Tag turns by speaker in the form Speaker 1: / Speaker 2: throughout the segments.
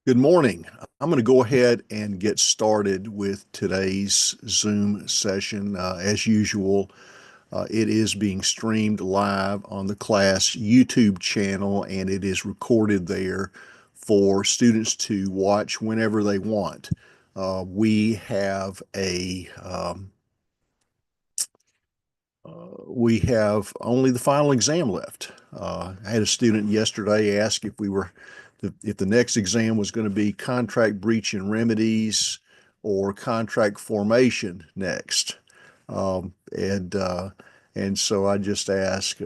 Speaker 1: Good morning. I'm going to go ahead and get started with today's Zoom session. As usual, it is being streamed live on the class YouTube channel, and it is recorded there for students to watch whenever they want. We have only the final exam left. I had a student yesterday ask if the next exam was going to be contract breach and remedies or contract formation next. Um, and uh, and so I just asked,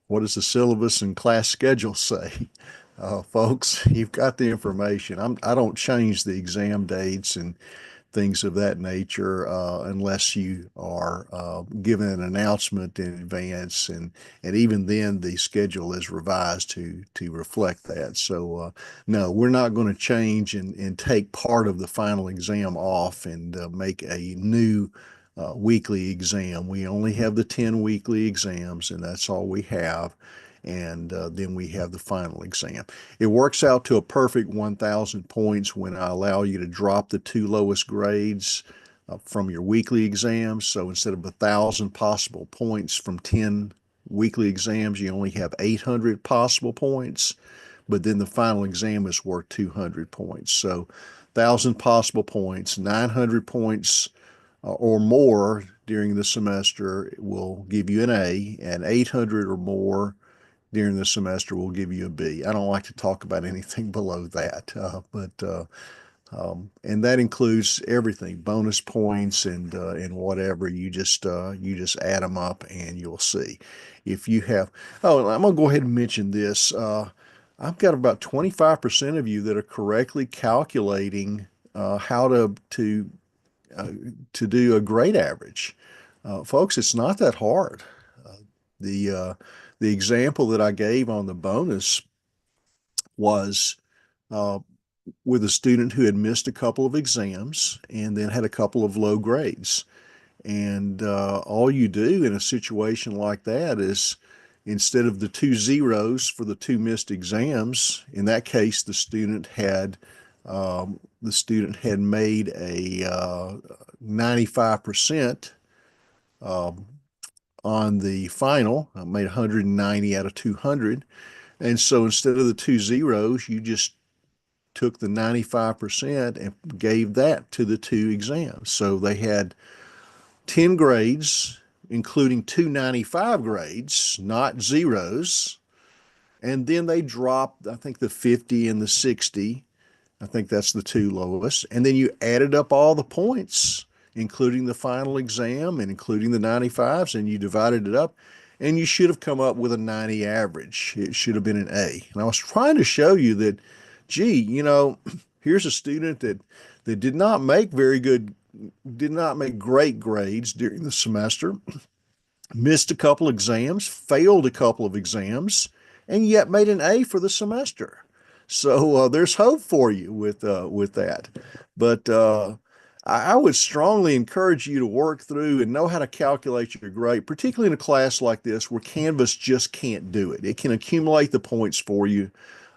Speaker 1: what does the syllabus and class schedule say? Folks, you've got the information. I don't change the exam dates and things of that nature, unless you are given an announcement in advance, and even then the schedule is revised to reflect that. So no, we're not going to change and take part of the final exam off and make a new weekly exam. We only have the 10 weekly exams, and that's all we have. And then we have the final exam. It works out to a perfect 1,000 points when I allow you to drop the two lowest grades from your weekly exams. So instead of 1,000 possible points from 10 weekly exams, you only have 800 possible points. But then the final exam is worth 200 points. So 1,000 possible points, 900 points or more during the semester will give you an A, and 800 or more during the semester will give you a B. I don't like to talk about anything below that, and that includes everything, bonus points and whatever. You just add them up and you'll see. If you have, oh, I'm gonna go ahead and mention this. I've got about 25% of you that are correctly calculating how uh, to do a grade average. Folks, it's not that hard. Uh, the uh, the example that I gave on the bonus was uh, with a student who had missed a couple of exams and then had a couple of low grades. And all you do in a situation like that is, instead of the two zeros for the two missed exams, in that case, the student had made a 95% um, on the final. I made 190 out of 200. And so instead of the two zeros, you just took the 95% and gave that to the two exams. So they had 10 grades, including two 95 grades, not zeros. And then they dropped, I think, the 50 and the 60. I think that's the two lowest. And then you added up all the points, including the final exam and including the 95s, and you divided it up. And you should have come up with a 90 average. It should have been an A. And I was trying to show you that, gee, here's a student that did not make great grades during the semester, missed a couple exams, failed a couple of exams, and yet made an A for the semester. So there's hope for you with that. But I would strongly encourage you to work through and know how to calculate your grade, particularly in a class like this where Canvas just can't do it. It can accumulate the points for you.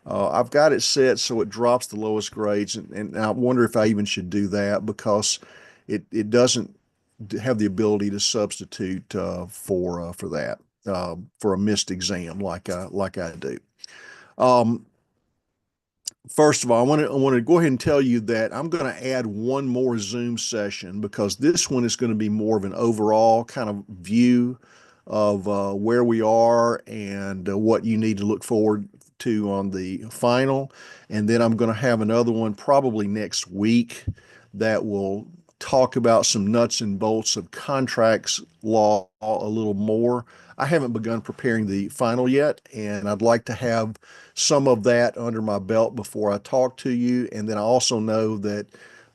Speaker 1: I've got it set so it drops the lowest grades, and I wonder if I even should do that because it doesn't have the ability to substitute for that for a missed exam like I do. Um, First of all, I want to go ahead and tell you that I'm going to add one more Zoom session because this one is going to be more of an overall kind of view of where we are and what you need to look forward to on the final. And then I'm going to have another one probably next week that will talk about some nuts and bolts of contracts law a little more. I haven't begun preparing the final yet, and I'd like to have some of that under my belt before I talk to you. And then I also know that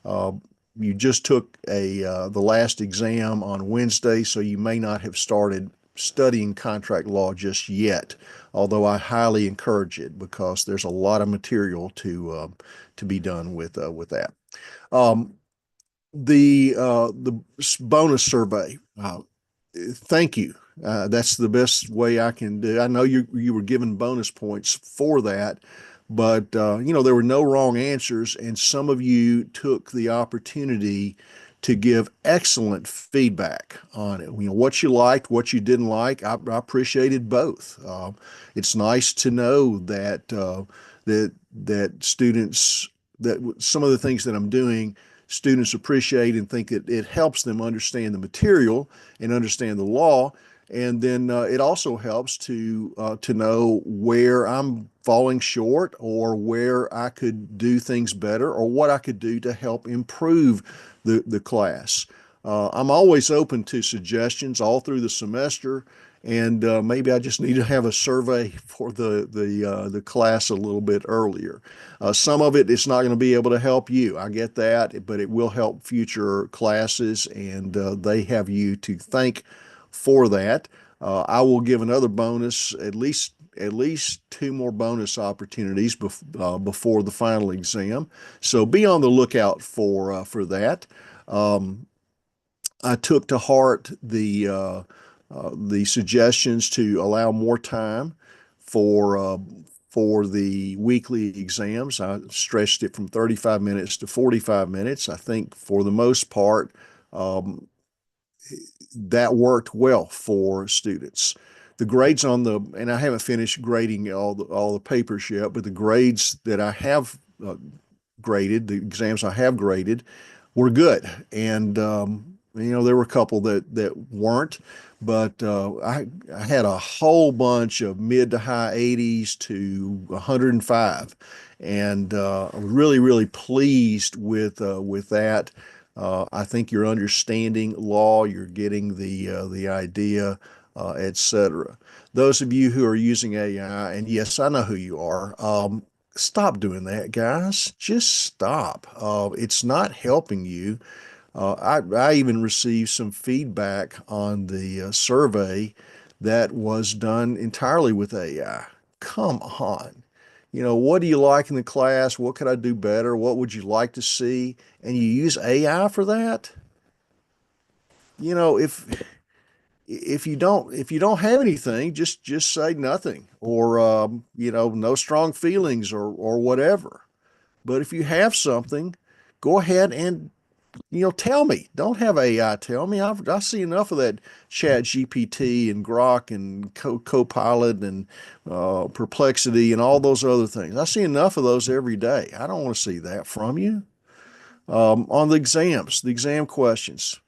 Speaker 1: uh, you just took the last exam on Wednesday, so you may not have started studying contract law just yet. Although I highly encourage it because there's a lot of material to be done with that. Um, the bonus survey. Thank you. That's the best way I can do. I know you were given bonus points for that, But there were no wrong answers, and some of you took the opportunity to give excellent feedback on it. What you liked, what you didn't like. I appreciated both. It's nice to know that students, that some of the things that I'm doing, students appreciate and think that it helps them understand the material and understand the law. And then it also helps to know where I'm falling short, or where I could do things better, or what I could do to help improve the class. I'm always open to suggestions all through the semester, and maybe I just need to have a survey for the class a little bit earlier. Some of it is not going to be able to help you. I get that, but it will help future classes, and they have you to thank for that. I will give another bonus, at least two more bonus opportunities before the final exam. So be on the lookout for that. Um, I took to heart the suggestions to allow more time for uh, for the weekly exams. I stretched it from 35 minutes to 45 minutes. I think for the most part, um, that worked well for students. The grades on the, and I haven't finished grading all the papers yet, but the grades that I have graded, the exams I have graded, were good. And there were a couple that weren't, but I had a whole bunch of mid to high 80s to 105, and I was really really pleased with that. I think you're understanding law, you're getting the idea, etc. Those of you who are using AI, and yes, I know who you are. Stop doing that, guys. Just stop. It's not helping you. I even received some feedback on the survey that was done entirely with AI. Come on. What do you like in the class? What could I do better? What would you like to see? And you use AI for that? You know, if you don't have anything, just say nothing, or no strong feelings, or whatever. But if you have something, go ahead and tell me. Don't have AI tell me. I see enough of that Chat GPT and Grok and Copilot and Perplexity and all those other things. I see enough of those every day. I don't want to see that from you. On the exam questions,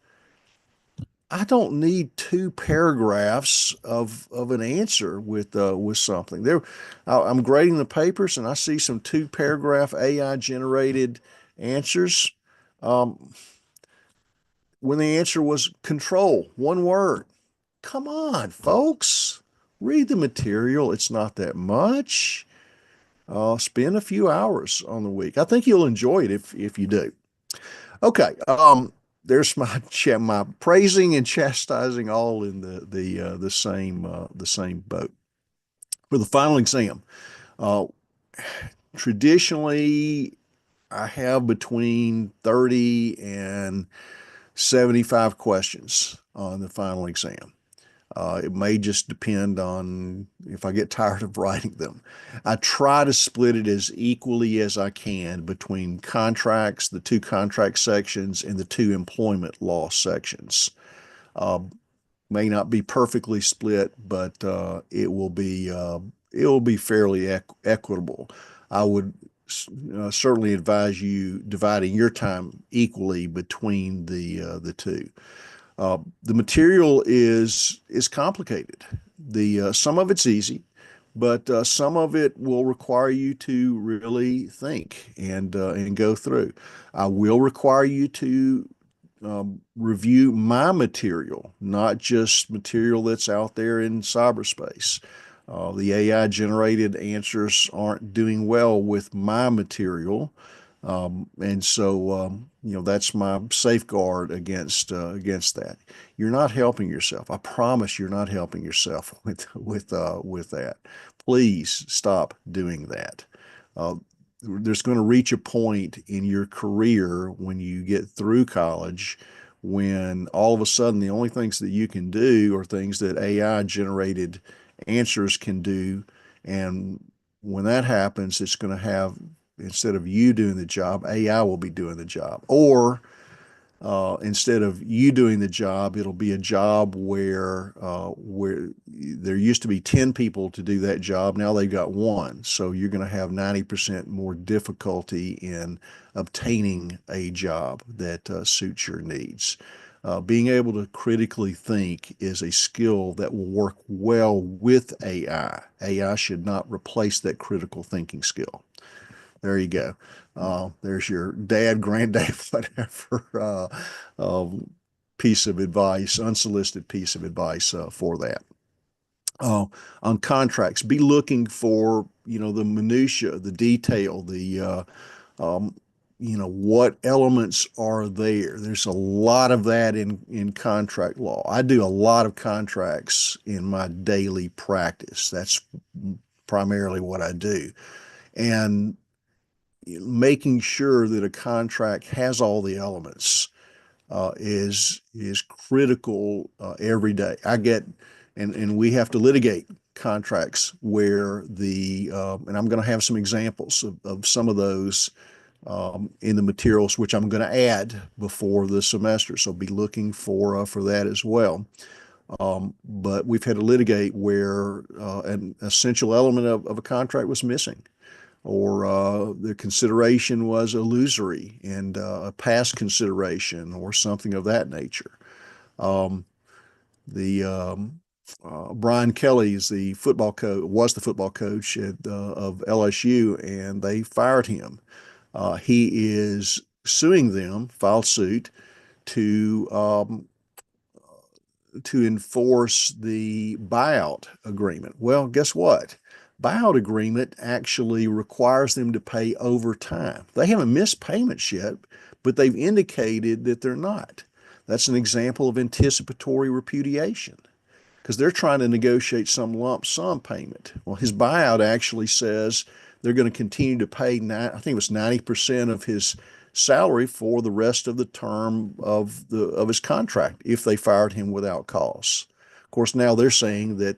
Speaker 1: I don't need two paragraphs of an answer with something. I'm grading the papers and I see some two paragraph AI generated answers. Um, when the answer was control, one word. Come on, folks. Read the material. It's not that much. Spend a few hours on the week. I think you'll enjoy it if you do. Okay. There's my praising and chastising all in the same boat. For the final exam, uh, traditionally I have between 30 and 75 questions on the final exam. It may just depend on if I get tired of writing them. I try to split it as equally as I can between contracts, the two contract sections, and the two employment law sections. Uh, may not be perfectly split, but it will be fairly equitable. I would certainly advise you dividing your time equally between the two. The material is complicated. The Some of it's easy, but some of it will require you to really think and go through. I will require you to review my material, not just material that's out there in cyberspace. The AI generated answers aren't doing well with my material. And so, that's my safeguard against that. You're not helping yourself. I promise you're not helping yourself with that. Please stop doing that. Uh, there's going to reach a point in your career when you get through college when all of a sudden the only things that you can do are things that AI generated answers can do, and when that happens, it's going to have, instead of you doing the job, AI will be doing the job. Or instead of you doing the job, it'll be a job where there used to be 10 people to do that job. Now they've got one. So you're going to have 90% more difficulty in obtaining a job that suits your needs. Being able to critically think is a skill that will work well with AI. AI should not replace that critical thinking skill. There you go. There's your dad, granddad, whatever um, piece of advice, unsolicited piece of advice for that. Uh, on contracts, be looking for, the minutia, the detail, um, what elements are there. There's a lot of that in contract law. I do a lot of contracts in my daily practice. That's primarily what I do. And making sure that a contract has all the elements is critical every day. And we have to litigate contracts where and I'm going to have some examples of some of those in the materials, which I'm going to add before the semester. So be looking for that as well. But we've had to litigate where an essential element of a contract was missing, or the consideration was illusory and a past consideration or something of that nature. Um, the Brian Kelly is the football coach, was the football coach of LSU, and they fired him. He is suing them, filed suit to enforce the buyout agreement. Well, guess what? Buyout agreement actually requires them to pay over time. They haven't missed payments yet, but they've indicated that they're not. That's an example of anticipatory repudiation because they're trying to negotiate some lump sum payment. Well, his buyout actually says they're going to continue to pay, I think it was 90% of his salary for the rest of the term of his contract if they fired him without cause. Of course, now they're saying that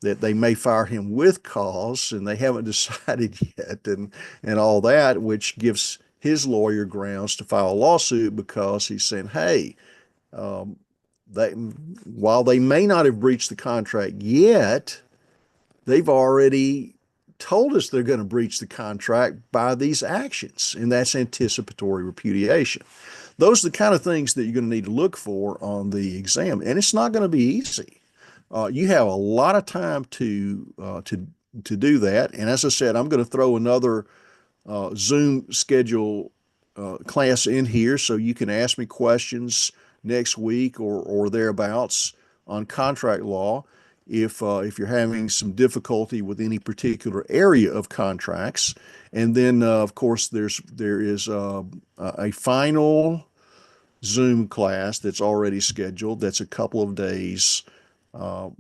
Speaker 1: they may fire him with cause, and they haven't decided yet, and all that, which gives his lawyer grounds to file a lawsuit because he's saying, hey, um, they, while they may not have breached the contract yet, they've already told us they're going to breach the contract by these actions, and that's anticipatory repudiation. Those are the kind of things that you're going to need to look for on the exam, and it's not going to be easy. You have a lot of time to do that, and as I said, I'm going to throw another Zoom schedule class in here so you can ask me questions next week or thereabouts on contract law if you're having some difficulty with any particular area of contracts. And then of course there is a final Zoom class that's already scheduled. That's a couple of days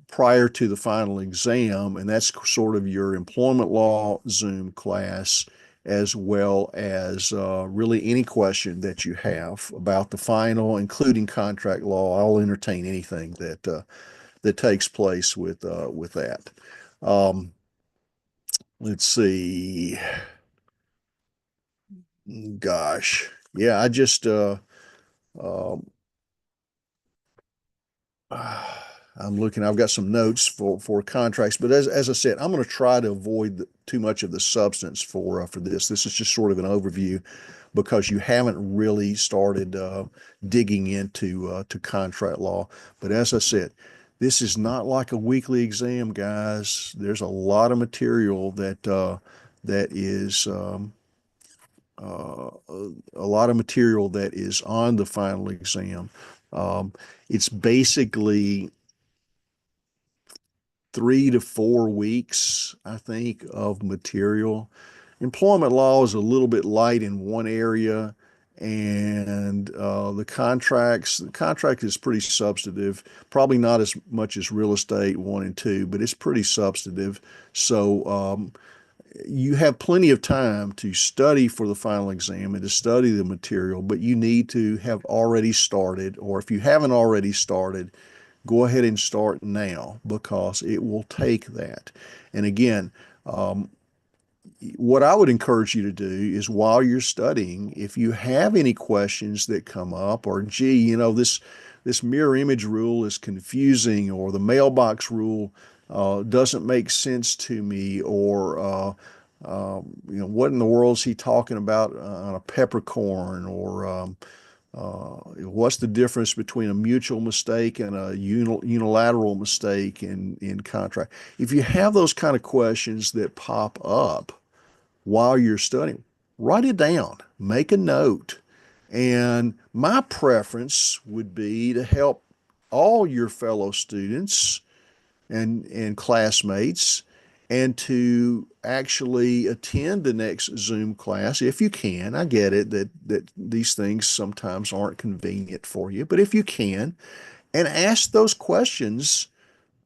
Speaker 1: prior to the final exam, and that's sort of your employment law Zoom class, as well as really any question that you have about the final, including contract law. I'll entertain anything that takes place with that. Um, let's see. Gosh, yeah, I just um, I'm looking. I've got some notes for contracts, but as I said, I'm going to try to avoid too much of the substance for this. This is just sort of an overview because you haven't really started digging into to contract law. But as I said, this is not like a weekly exam, guys. There's a lot of material that is a lot of material that is on the final exam. It's basically 3 to 4 weeks, I think, of material. Employment law is a little bit light in one area, and the contract is pretty substantive. Probably not as much as real estate 1 and 2, but it's pretty substantive. So you have plenty of time to study for the final exam and to study the material, but you need to have already started, or if you haven't already started, go ahead and start now because it will take that. And again, um, what I would encourage you to do is while you're studying, if you have any questions that come up, or gee, this mirror image rule is confusing, or the mailbox rule doesn't make sense to me, or what in the world is he talking about on a peppercorn, or what's the difference between a mutual mistake and a unilateral mistake in contract? If you have those kind of questions that pop up while you're studying, write it down, make a note. And my preference would be to help all your fellow students and classmates, and to actually attend the next Zoom class if you can. I get it that these things sometimes aren't convenient for you, but if you can, and ask those questions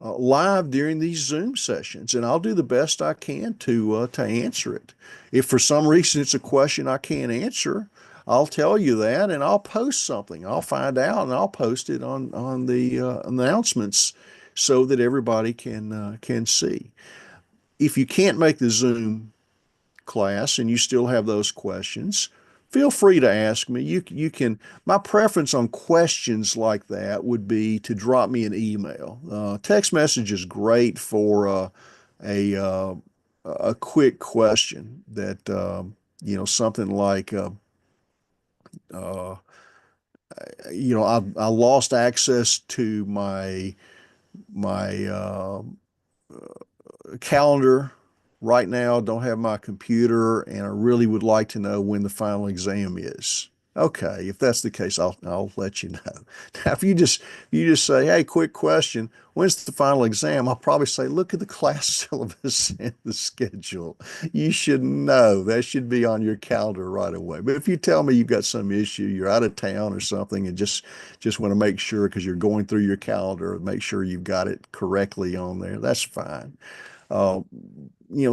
Speaker 1: live during these Zoom sessions, and I'll do the best I can to answer it. If for some reason it's a question I can't answer, I'll tell you that, and I'll post something. I'll find out, and I'll post it on the announcements so that everybody can see. If you can't make the Zoom class and you still have those questions, feel free to ask me. You can. My preference on questions like that would be to drop me an email. Text message is great for a a quick question that something like uh, I lost access to my calendar right now, don't have my computer, and I really would like to know when the final exam is. Okay, if that's the case, I'll let you know. Now, if you just say, "Hey, quick question, when's the final exam?" I'll probably say, "Look at the class syllabus and the schedule. You should know. That should be on your calendar right away." But if you tell me you've got some issue, you're out of town or something, and just want to make sure because you're going through your calendar, make sure you've got it correctly on there, that's fine. Uh,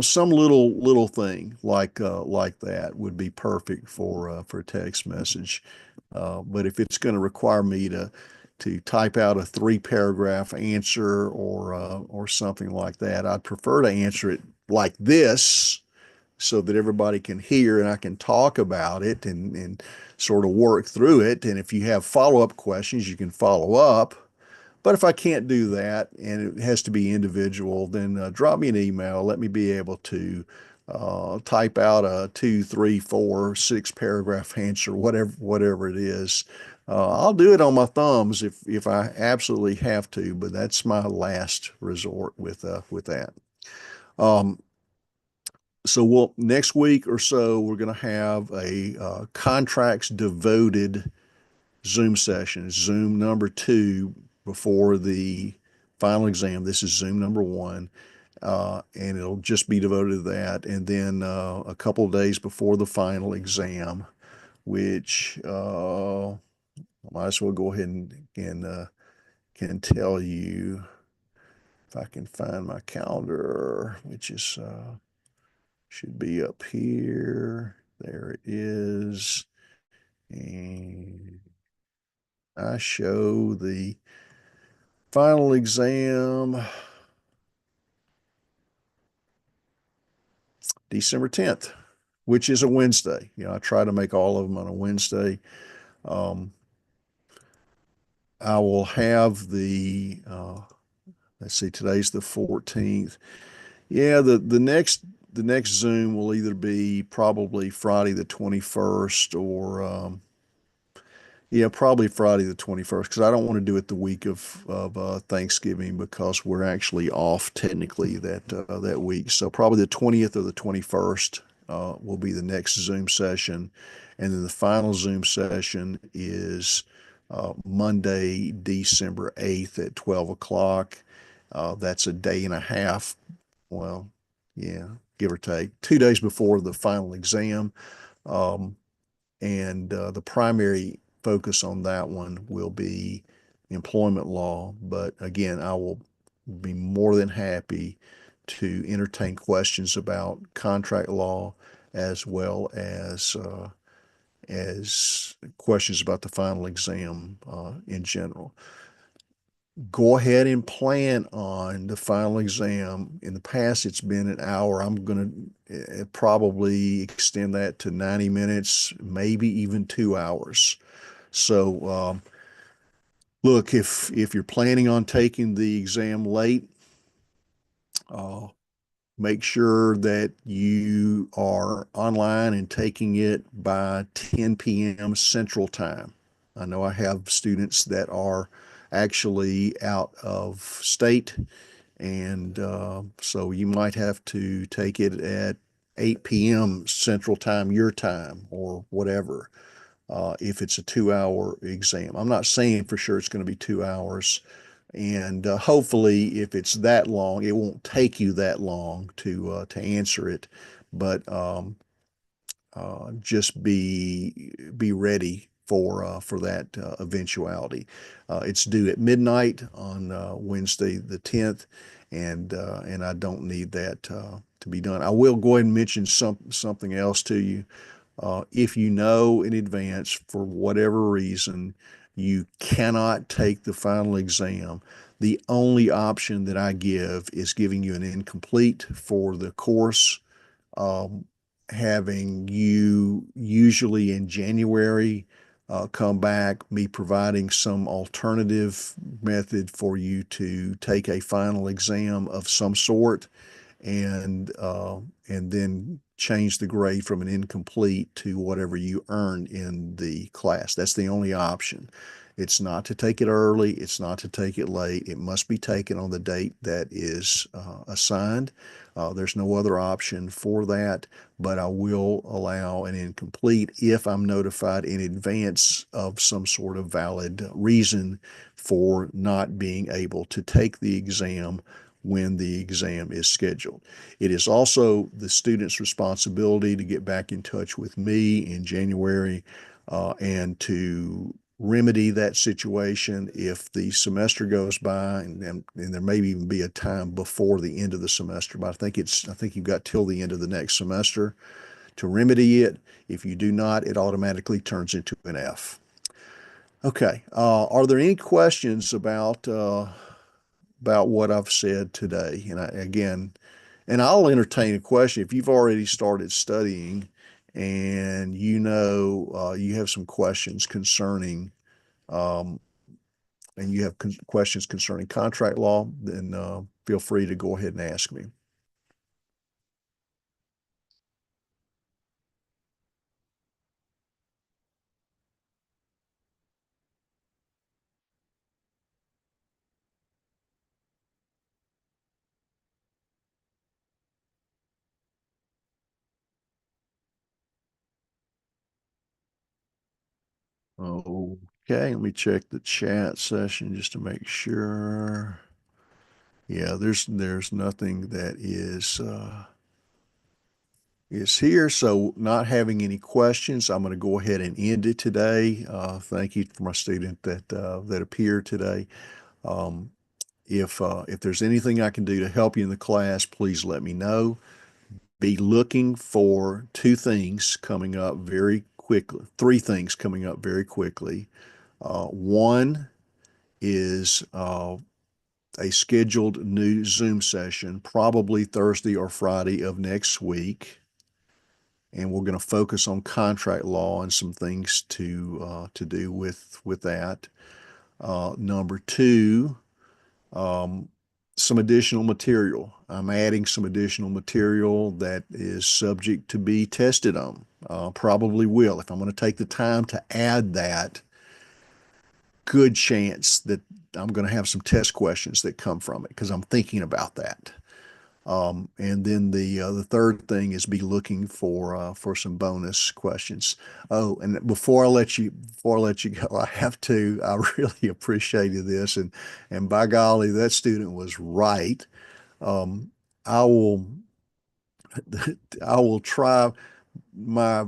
Speaker 1: some little thing like that would be perfect for a text message. But if it's going to require me to type out a three-paragraph answer or something like that, I'd prefer to answer it like this so that everybody can hear and I can talk about it and sort of work through it. And if you have follow-up questions, you can follow up. But if I can't do that and it has to be individual, then drop me an email. Let me be able to type out a two, three, four, six paragraph answer, whatever it is. I'll do it on my thumbs if I absolutely have to, but that's my last resort with that. Um, so next week or so we're going to have a contracts devoted Zoom session. Zoom number two before the final exam. This is Zoom number one, and it'll just be devoted to that. And then a couple of days before the final exam, which I might as well go ahead and can tell you if I can find my calendar, which is should be up here. There it is. And I show the final exam December 10th, which is a Wednesday. I try to make all of them on a Wednesday. Um, I will have let's see, today's the 14th. Yeah, the next Zoom will either be probably Friday the 21st or yeah, probably Friday the 21st, because I don't want to do it the week of Thanksgiving, because we're actually off technically that week. So probably the 20th or the 21st will be the next Zoom session, and then the final Zoom session is Monday, December 8th at 12 o'clock. That's a day and a half. Well, yeah, give or take, 2 days before the final exam. Um, and the primary focus on that one will be employment law. But again, I will be more than happy to entertain questions about contract law as well as questions about the final exam in general. go ahead and plan on the final exam. In the past, it's been an hour. I'm going to probably extend that to 90 minutes, maybe even 2 hours. So, look, if you're planning on taking the exam late, uh, make sure that you are online and taking it by 10 p.m. Central Time. I know I have students that are actually out of state, and so you might have to take it at 8 p.m. Central Time, your time, or whatever, if it's a 2 hour exam. I'm not saying for sure it's going to be 2 hours. And hopefully, if it's that long, it won't take you that long to answer it. But just be ready for that eventuality. It's due at midnight on Wednesday the 10th, and I don't need that to be done. I will go ahead and mention something else to you. If you know in advance, for whatever reason, you cannot take the final exam, the only option that I give is giving you an incomplete for the course, um, having you usually in January come back, me providing some alternative method for you to take a final exam of some sort, and then change the grade from an incomplete to whatever you earned in the class. That's the only option. It's not to take it early. It's not to take it late. It must be taken on the date that is assigned. There's no other option for that, but I will allow an incomplete if I'm notified in advance of some sort of valid reason for not being able to take the exam when the exam is scheduled. It is also the student's responsibility to get back in touch with me in January and to remedy that situation if the semester goes by, and there may even be a time before the end of the semester, but I think you've got till the end of the next semester to remedy it. If you do not, it automatically turns into an F. Okay. Are there any questions about what I've said today? And I'll entertain a question. If you've already started studying and you have some questions concerning, um, and you have questions concerning contract law, then feel free to go ahead and ask me. Okay, let me check the chat session just to make sure. Yeah, there's nothing that is here. So, not having any questions, I'm going to go ahead and end it today. Thank you for my student that appeared today. Um, if there's anything I can do to help you in the class, please let me know. Be looking for two things coming up very quickly, three things coming up very quickly. One is a scheduled new Zoom session, probably Thursday or Friday of next week, and we're going to focus on contract law and some things to do with that. Number two, um, some additional material. I'm adding some additional material that is subject to be tested on. Probably will. If I'm going to take the time to add that, good chance that I'm going to have some test questions that come from it because I'm thinking about that. And then the third thing is be looking for some bonus questions. Oh, and before I let you go, I really appreciated this, and by golly, that student was right. Um, I will I will try my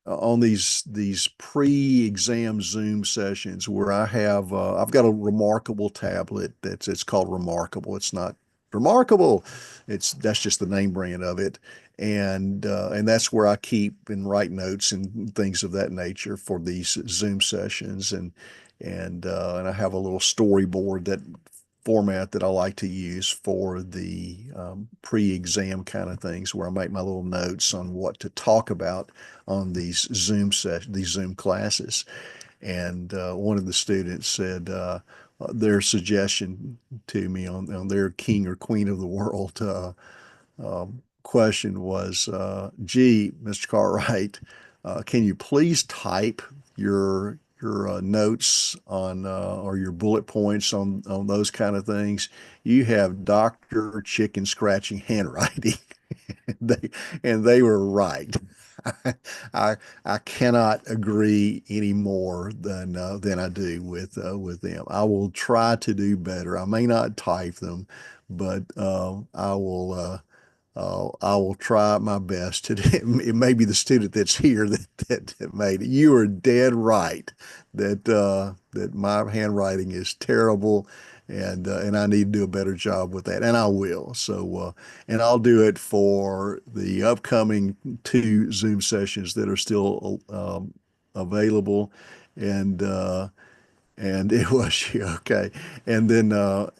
Speaker 1: on these pre-exam Zoom sessions where I've got a remarkable tablet it's called Remarkable. It's not remarkable. That's just the name brand of it. And that's where I keep and write notes and things of that nature for these Zoom sessions. and I have a little storyboard that format that I like to use for the pre-exam kind of things, where I make my little notes on what to talk about on these Zoom classes. And one of the students said their suggestion to me on their king or queen of the world question was, "Gee, Mr. Cartwright, can you please type your notes on or your bullet points on those kind of things? You have Dr. Chicken Scratching handwriting." they and they were right. I I cannot agree any more than I do with them. I will try to do better. I may not type them, but I will try my best to. It may be the student that's here that made it. You are dead right that my handwriting is terrible, and I need to do a better job with that, and I will. And I'll do it for the upcoming two Zoom sessions that are still available, and it was yeah, okay. And then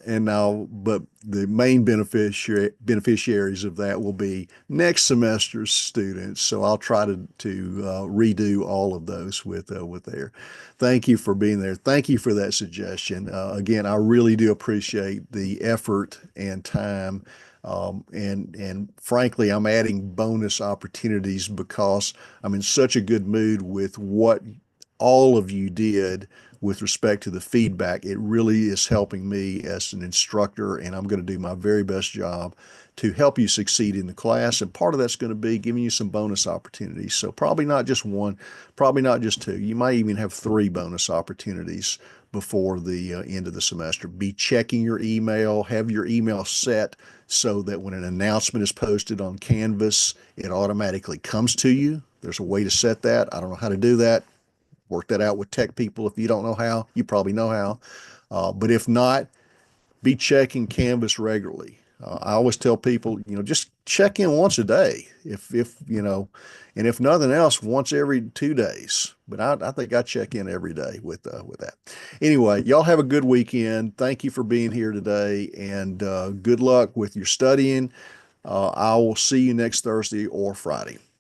Speaker 1: and now, but the main beneficiaries of that will be next semester's students. So I'll try to redo all of those with there. Thank you for being there. Thank you for that suggestion. Again, I really do appreciate the effort and time. And frankly, I'm adding bonus opportunities because I'm in such a good mood with what all of you did with respect to the feedback. It really is helping me as an instructor, and I'm going to do my very best job to help you succeed in the class. And part of that's going to be giving you some bonus opportunities. So probably not just one, probably not just two. You might even have three bonus opportunities before the end of the semester. Be checking your email, have your email set so that when an announcement is posted on Canvas, it automatically comes to you. There's a way to set that. I don't know how to do that. Work that out with tech people. If you don't know how, you probably know how. But if not, be checking Canvas regularly. I always tell people, just check in once a day. And if nothing else, once every 2 days. But I think I check in every day with that. Anyway, y'all have a good weekend. Thank you for being here today, and good luck with your studying. I will see you next Thursday or Friday.